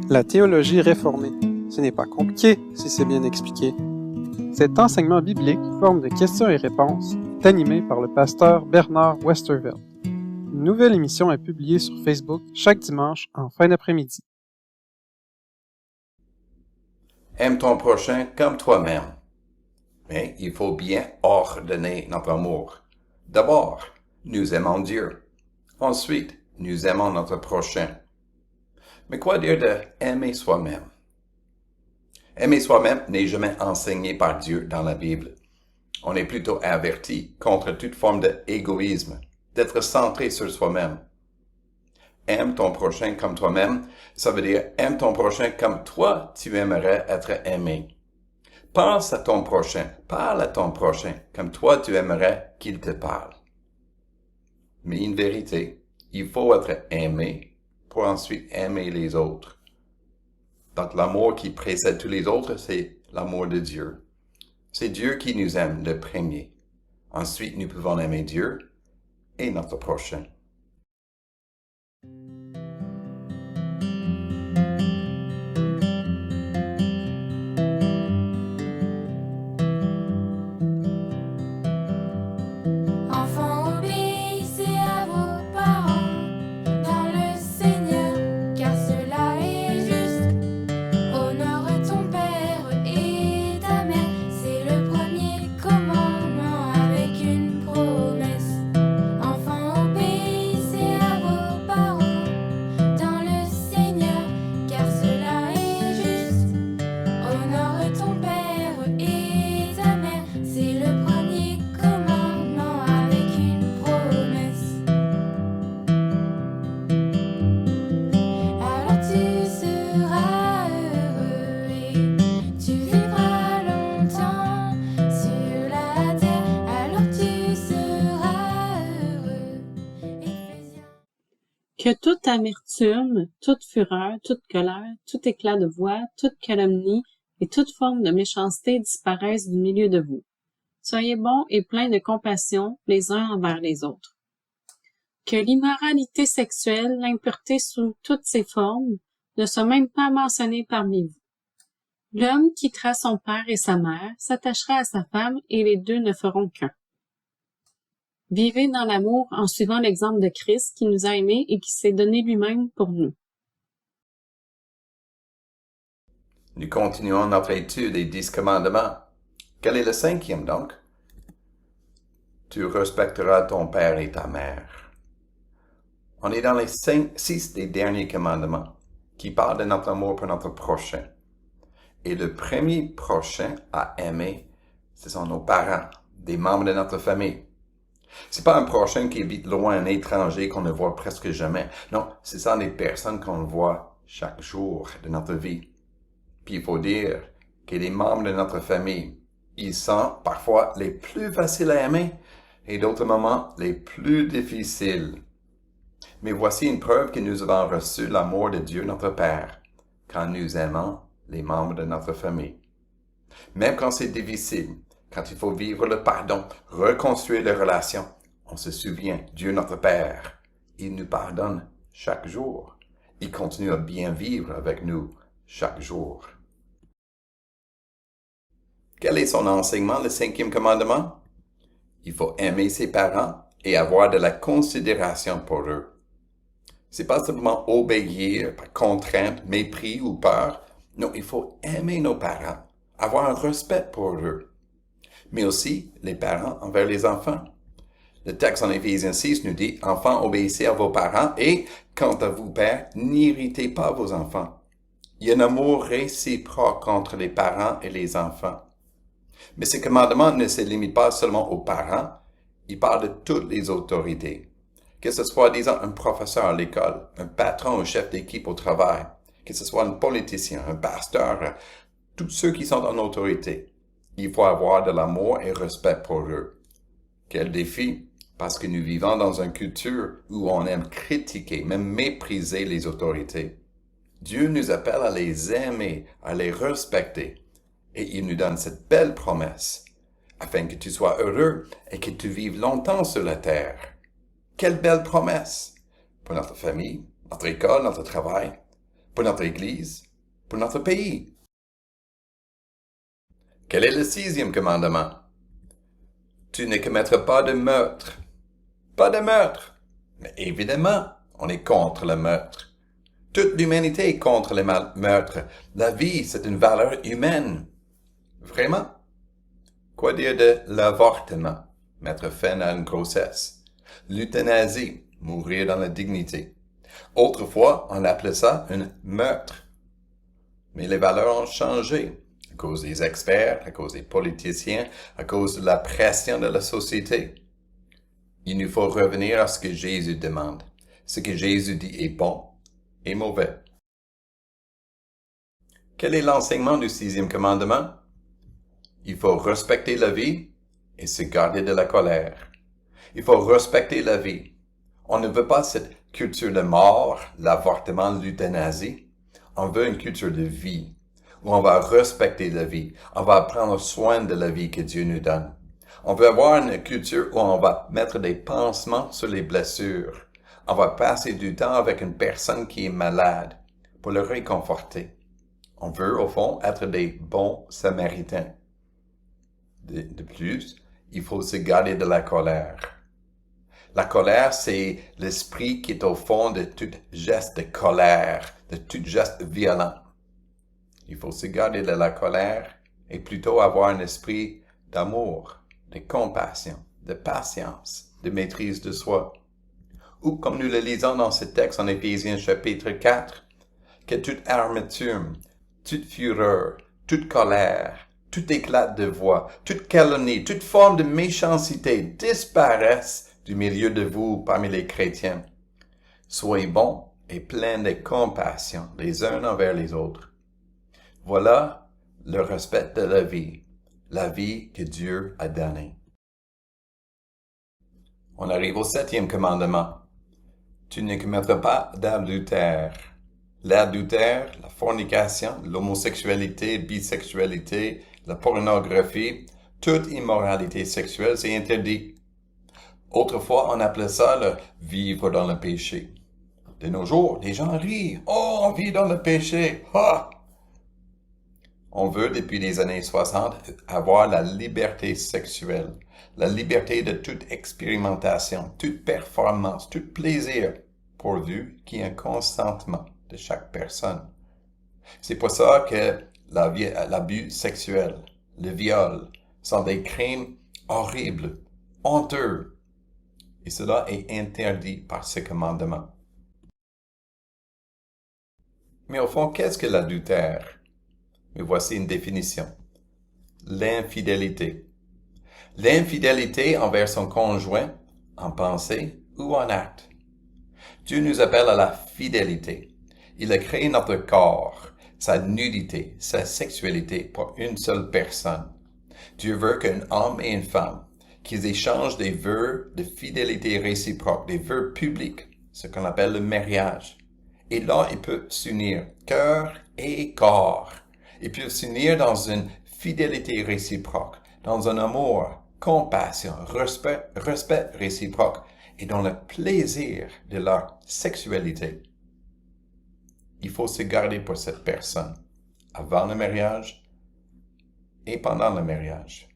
La théologie réformée. Ce n'est pas compliqué si c'est bien expliqué. Cet enseignement biblique, forme de questions et réponses, est animé par le pasteur Bernard Westervelt. Une nouvelle émission est publiée sur Facebook chaque dimanche en fin d'après-midi. Aime ton prochain comme toi-même. Mais il faut bien ordonner notre amour. D'abord, nous aimons Dieu. Ensuite, nous aimons notre prochain. Mais quoi dire de aimer soi-même? Aimer soi-même n'est jamais enseigné par Dieu dans la Bible. On est plutôt averti contre toute forme d'égoïsme, d'être centré sur soi-même. Aime ton prochain comme toi-même, ça veut dire aime ton prochain comme toi tu aimerais être aimé. Pense à ton prochain, parle à ton prochain comme toi tu aimerais qu'il te parle. Mais une vérité, il faut être aimé pour ensuite aimer les autres. Donc l'amour qui précède tous les autres, c'est l'amour de Dieu. C'est Dieu qui nous aime le premier. Ensuite, nous pouvons aimer Dieu et notre prochain. Que toute amertume, toute fureur, toute colère, tout éclat de voix, toute calomnie et toute forme de méchanceté disparaissent du milieu de vous. Soyez bons et pleins de compassion les uns envers les autres. Que l'immoralité sexuelle, l'impureté sous toutes ses formes, ne soit même pas mentionnée parmi vous. L'homme quittera son père et sa mère, s'attachera à sa femme et les deux ne feront qu'un. Vivez dans l'amour en suivant l'exemple de Christ qui nous a aimés et qui s'est donné lui-même pour nous. Nous continuons notre étude des 10 commandements. Quel est le 5e donc? Tu respecteras ton père et ta mère. On est dans les 6 des derniers commandements qui parlent de notre amour pour notre prochain. Et le premier prochain à aimer, ce sont nos parents, des membres de notre famille. C'est pas un prochain qui habite loin, un étranger qu'on ne voit presque jamais. Non, ce sont des personnes qu'on voit chaque jour de notre vie. Puis il faut dire que les membres de notre famille, ils sont parfois les plus faciles à aimer et d'autres moments les plus difficiles. Mais voici une preuve que nous avons reçu l'amour de Dieu notre Père quand nous aimons les membres de notre famille. Même quand c'est difficile, quand il faut vivre le pardon, reconstruire les relations, on se souvient, Dieu notre Père, il nous pardonne chaque jour. Il continue à bien vivre avec nous chaque jour. Quel est son enseignement, le 5e commandement? Il faut aimer ses parents et avoir de la considération pour eux. C'est pas simplement obéir par contrainte, mépris ou peur. Non, il faut aimer nos parents, avoir un respect pour eux. Mais aussi les parents envers les enfants. Le texte en Éphésiens 6 nous dit « Enfants, obéissez à vos parents et, quant à vous, pères, n'irritez pas vos enfants. » Il y a un amour réciproque entre les parents et les enfants. Mais ce commandement ne se limite pas seulement aux parents, il parle de toutes les autorités. Que ce soit, disons, un professeur à l'école, un patron ou chef d'équipe au travail, que ce soit un politicien, un pasteur, tous ceux qui sont en autorité. Il faut avoir de l'amour et respect pour eux. Quel défi, parce que nous vivons dans une culture où on aime critiquer, même mépriser les autorités. Dieu nous appelle à les aimer, à les respecter. Et il nous donne cette belle promesse, afin que tu sois heureux et que tu vives longtemps sur la terre. Quelle belle promesse pour notre famille, notre école, notre travail. pour notre Église, pour notre pays. Quel est le 6e commandement? Tu ne commettras pas de meurtre. Pas de meurtre. Mais évidemment, on est contre le meurtre. Toute l'humanité est contre les meurtres. La vie, c'est une valeur humaine. Vraiment? Quoi dire de l'avortement? Mettre fin à une grossesse. L'euthanasie, mourir dans la dignité. Autrefois, on appelait ça un meurtre. Mais les valeurs ont changé à cause des experts, à cause des politiciens, à cause de la pression de la société. Il nous faut revenir à ce que Jésus demande. Ce que Jésus dit est bon et mauvais. Quel est l'enseignement du 6e commandement? Il faut respecter la vie et se garder de la colère. Il faut respecter la vie. On ne veut pas cette culture de mort, l'avortement, l'euthanasie. On veut une culture de vie, où on va respecter la vie. On va prendre soin de la vie que Dieu nous donne. On veut avoir une culture où on va mettre des pansements sur les blessures. On va passer du temps avec une personne qui est malade pour le réconforter. On veut, au fond, être des bons samaritains. De plus, il faut se garder de la colère. La colère, c'est l'esprit qui est au fond de tout geste de colère, de tout geste violent. Il faut se garder de la colère et plutôt avoir un esprit d'amour, de compassion, de patience, de maîtrise de soi. Ou, comme nous le lisons dans ce texte en Éphésiens chapitre 4, que toute amertume, toute fureur, toute colère, tout éclat de voix, toute calomnie, toute forme de méchanceté disparaissent du milieu de vous parmi les chrétiens. Soyez bons et pleins de compassion les uns envers les autres. Voilà le respect de la vie que Dieu a donnée. On arrive au 7e commandement. Tu ne commettras pas d'adultère. L'adultère, la fornication, l'homosexualité, bisexualité, la pornographie, toute immoralité sexuelle, c'est interdit. Autrefois, on appelait ça le vivre dans le péché. De nos jours, les gens rient. Oh, on vit dans le péché. Ha! On veut, depuis les années 60, avoir la liberté sexuelle, la liberté de toute expérimentation, toute performance, tout plaisir, pourvu qu'il y ait un consentement de chaque personne. C'est pour ça que l'abus sexuel, le viol, sont des crimes horribles, honteux. Et cela est interdit par ce commandement. Mais au fond, qu'est-ce que l'adultère? Mais voici une définition. L'infidélité. L'infidélité envers son conjoint, en pensée ou en acte. Dieu nous appelle à la fidélité. Il a créé notre corps, sa nudité, sa sexualité pour une seule personne. Dieu veut qu'un homme et une femme, qu'ils échangent des vœux de fidélité réciproque, des vœux publics, ce qu'on appelle le mariage. Et là, ils peuvent s'unir cœur et corps. Ils peuvent s'unir dans une fidélité réciproque, dans un amour, compassion, respect réciproque et dans le plaisir de leur sexualité. Il faut se garder pour cette personne avant le mariage et pendant le mariage.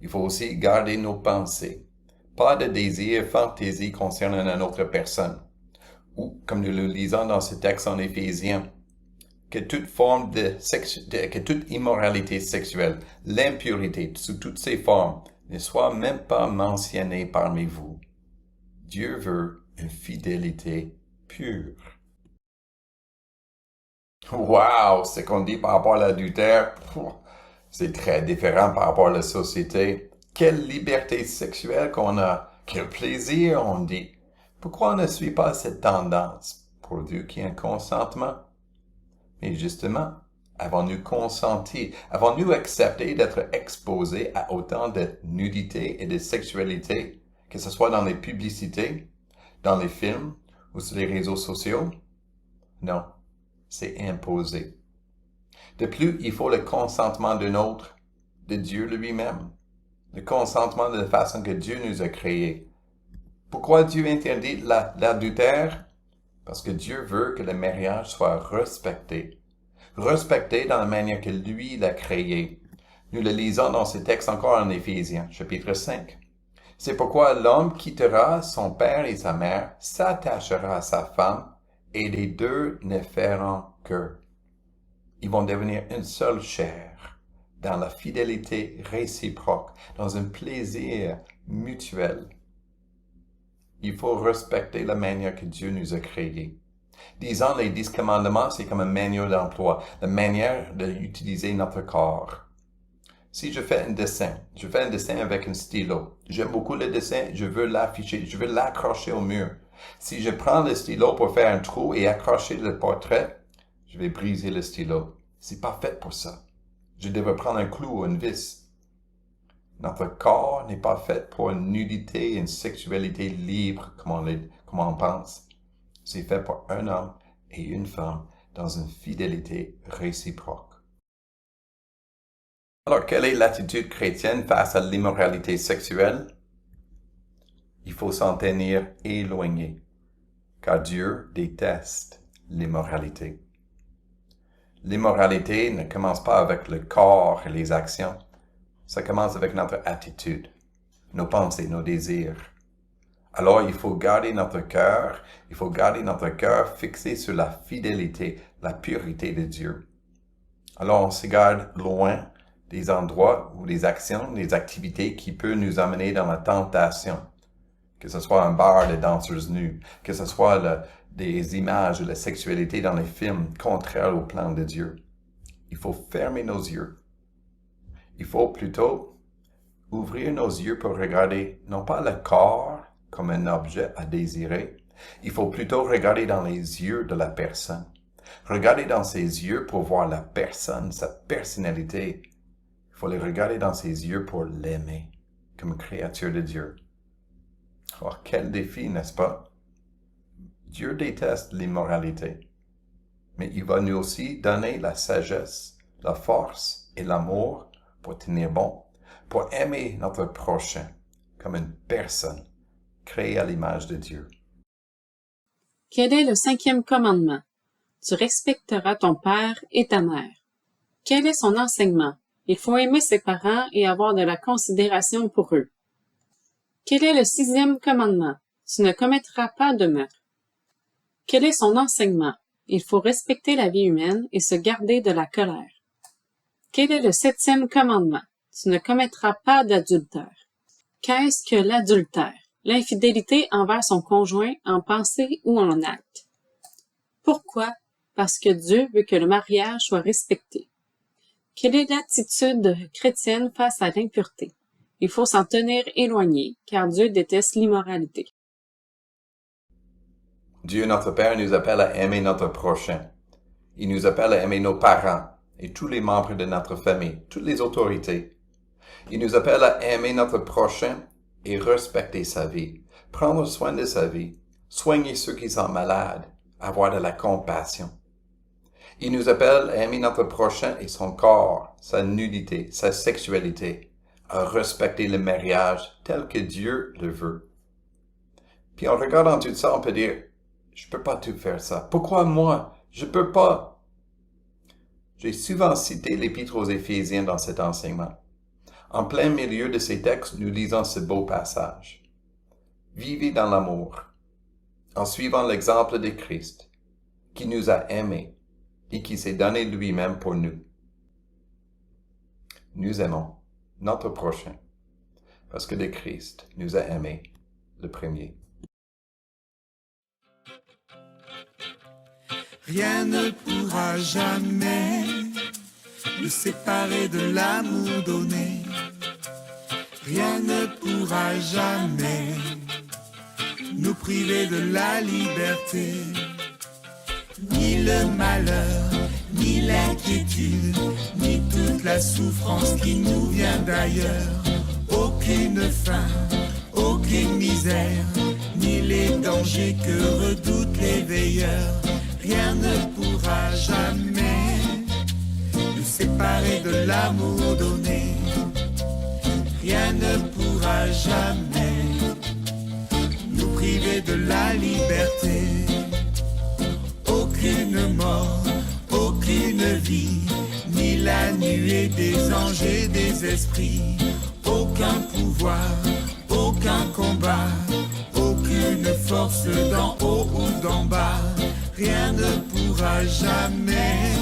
Il faut aussi garder nos pensées. Pas de désir, fantaisie concernant une autre personne. Ou, comme nous le lisons dans ce texte en Éphésiens, que toute forme que toute immoralité sexuelle, l'impurité sous toutes ses formes, ne soit même pas mentionnée parmi vous. Dieu veut une fidélité pure. Wow! Ce qu'on dit par rapport à l'adultère, c'est très différent par rapport à la société. Quelle liberté sexuelle qu'on a! Quel plaisir, on dit! Pourquoi on ne suit pas cette tendance? Pourvu qu'il y ait un consentement. Mais justement, avons-nous consenti? Avons-nous accepté d'être exposés à autant de nudité et de sexualité, que ce soit dans les publicités, dans les films ou sur les réseaux sociaux? Non, c'est imposé. De plus, il faut le consentement d'un autre, de Dieu lui-même. Le consentement de la façon que Dieu nous a créés. Pourquoi Dieu interdit l'adultère? Parce que Dieu veut que le mariage soit respecté. Respecté dans la manière que lui l'a créé. Nous le lisons dans ce texte encore en Éphésiens, chapitre 5. C'est pourquoi l'homme quittera son père et sa mère, s'attachera à sa femme, et les deux ne feront qu'un. Ils vont devenir une seule chair, dans la fidélité réciproque, dans un plaisir mutuel. Il faut respecter la manière que Dieu nous a créés. Disons, les 10 commandements, c'est comme un manuel d'emploi, la manière d'utiliser notre corps. Si je fais un dessin avec un stylo. J'aime beaucoup le dessin, je veux l'afficher, je veux l'accrocher au mur. Si je prends le stylo pour faire un trou et accrocher le portrait, je vais briser le stylo. C'est pas fait pour ça. Je devrais prendre un clou ou une vis. Notre corps n'est pas fait pour une nudité et une sexualité libre comme on pense. C'est fait pour un homme et une femme dans une fidélité réciproque. Alors, quelle est l'attitude chrétienne face à l'immoralité sexuelle? Il faut s'en tenir éloigné, car Dieu déteste l'immoralité. L'immoralité ne commence pas avec le corps et les actions. Ça commence avec notre attitude, nos pensées, nos désirs. Alors, il faut garder notre cœur fixé sur la fidélité, la pureté de Dieu. Alors, on se garde loin des endroits ou des actions, des activités qui peuvent nous amener dans la tentation. Que ce soit un bar de danseuses nues, que ce soit des images de la sexualité dans les films contraires au plan de Dieu. Il faut fermer nos yeux. Il faut plutôt ouvrir nos yeux pour regarder non pas le corps comme un objet à désirer. Il faut plutôt regarder dans les yeux de la personne. Regarder dans ses yeux pour voir la personne, sa personnalité. Il faut les regarder dans ses yeux pour l'aimer comme créature de Dieu. Oh, quel défi, n'est-ce pas? Dieu déteste l'immoralité, mais il va nous aussi donner la sagesse, la force et l'amour pour tenir bon, pour aimer notre prochain comme une personne créée à l'image de Dieu. Quel est le 5e commandement? Tu respecteras ton père et ta mère. Quel est son enseignement? Il faut aimer ses parents et avoir de la considération pour eux. Quel est le 6e commandement? Tu ne commettras pas de meurtre. Quel est son enseignement? Il faut respecter la vie humaine et se garder de la colère. Quel est le 7e commandement? Tu ne commettras pas d'adultère. Qu'est-ce que l'adultère? L'infidélité envers son conjoint en pensée ou en acte. Pourquoi? Parce que Dieu veut que le mariage soit respecté. Quelle est l'attitude chrétienne face à l'impureté? Il faut s'en tenir éloigné, car Dieu déteste l'immoralité. Dieu, notre Père, nous appelle à aimer notre prochain. Il nous appelle à aimer nos parents et tous les membres de notre famille, toutes les autorités. Il nous appelle à aimer notre prochain et respecter sa vie, prendre soin de sa vie, soigner ceux qui sont malades, avoir de la compassion. Il nous appelle à aimer notre prochain et son corps, sa nudité, sa sexualité, à respecter le mariage tel que Dieu le veut. Puis en regardant tout ça, on peut dire, je peux pas tout faire ça. Pourquoi moi? Je peux pas. J'ai souvent cité l'Épître aux Éphésiens dans cet enseignement. En plein milieu de ces textes, nous lisons ce beau passage. Vivez dans l'amour, en suivant l'exemple de Christ, qui nous a aimés et qui s'est donné lui-même pour nous. Nous aimons notre prochain, parce que le Christ nous a aimés le premier. Rien ne pourra jamais nous séparer de l'amour donné. Rien ne pourra jamais nous priver de la liberté. Ni le malheur, ni l'inquiétude, ni toute la souffrance qui nous vient d'ailleurs. Aucune faim, aucune misère, ni les dangers que redoutent les veilleurs. Rien ne pourra jamais nous séparer de l'amour donné. Rien ne pourra jamais nous priver de la liberté. aucune mort, aucune vie, ni la nuée des anges et des esprits, aucun pouvoir, aucun combat, aucune force d'en haut ou d'en bas, rien ne pourra jamais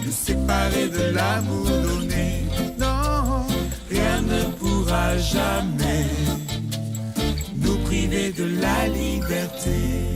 nous séparer de l'amour donné. Non, rien ne pourra jamais nous priver de la liberté.